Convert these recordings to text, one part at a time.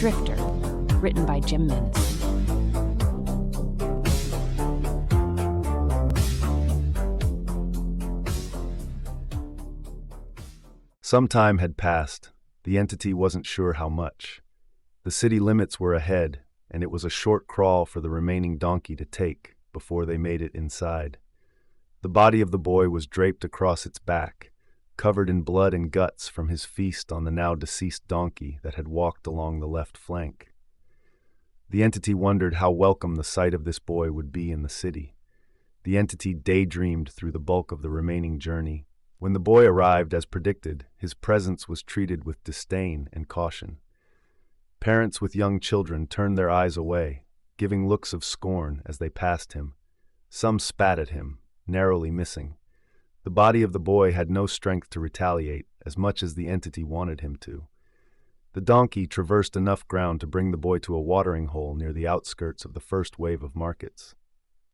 Drifter, written by Jim Mintz. Some time had passed. The entity wasn't sure how much. The city limits were ahead, and it was a short crawl for the remaining donkey to take before they made it inside. The body of the boy was draped across its back, covered in blood and guts from his feast on the now deceased donkey that had walked along the left flank. The entity wondered how welcome the sight of this boy would be in the city. The entity daydreamed through the bulk of the remaining journey. When the boy arrived as predicted, his presence was treated with disdain and caution. Parents with young children turned their eyes away, giving looks of scorn as they passed him. Some spat at him, narrowly missing. The body of the boy had no strength to retaliate, as much as the entity wanted him to. The donkey traversed enough ground to bring the boy to a watering hole near the outskirts of the first wave of markets.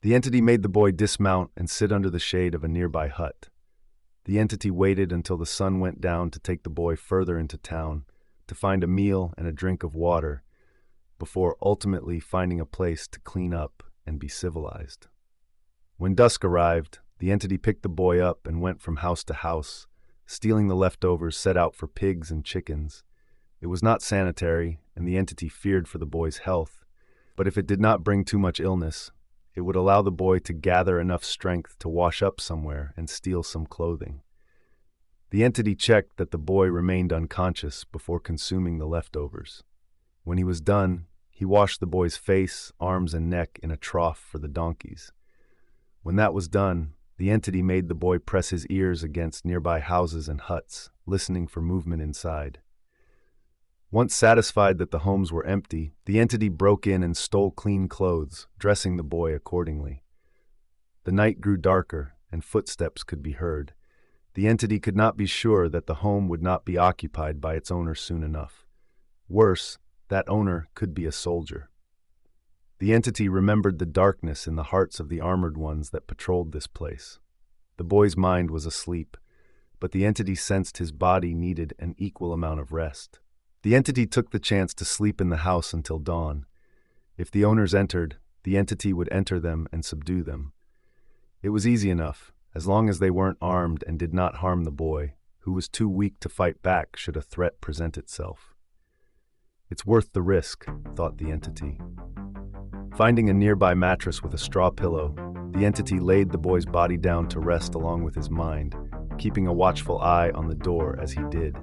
The entity made the boy dismount and sit under the shade of a nearby hut. The entity waited until the sun went down to take the boy further into town, to find a meal and a drink of water, before ultimately finding a place to clean up and be civilized. When dusk arrived, the entity picked the boy up and went from house to house, stealing the leftovers set out for pigs and chickens. It was not sanitary, and the entity feared for the boy's health, but if it did not bring too much illness, it would allow the boy to gather enough strength to wash up somewhere and steal some clothing. The entity checked that the boy remained unconscious before consuming the leftovers. When he was done, he washed the boy's face, arms, and neck in a trough for the donkeys. When that was done, the entity made the boy press his ears against nearby houses and huts, listening for movement inside. Once satisfied that the homes were empty, the entity broke in and stole clean clothes, dressing the boy accordingly. The night grew darker, and footsteps could be heard. The entity could not be sure that the home would not be occupied by its owner soon enough. Worse, that owner could be a soldier. The entity remembered the darkness in the hearts of the armored ones that patrolled this place. The boy's mind was asleep, but the entity sensed his body needed an equal amount of rest. The entity took the chance to sleep in the house until dawn. If the owners entered, the entity would enter them and subdue them. It was easy enough, as long as they weren't armed and did not harm the boy, who was too weak to fight back should a threat present itself. It's worth the risk, thought the entity. Finding a nearby mattress with a straw pillow, the entity laid the boy's body down to rest along with his mind, keeping a watchful eye on the door as he did.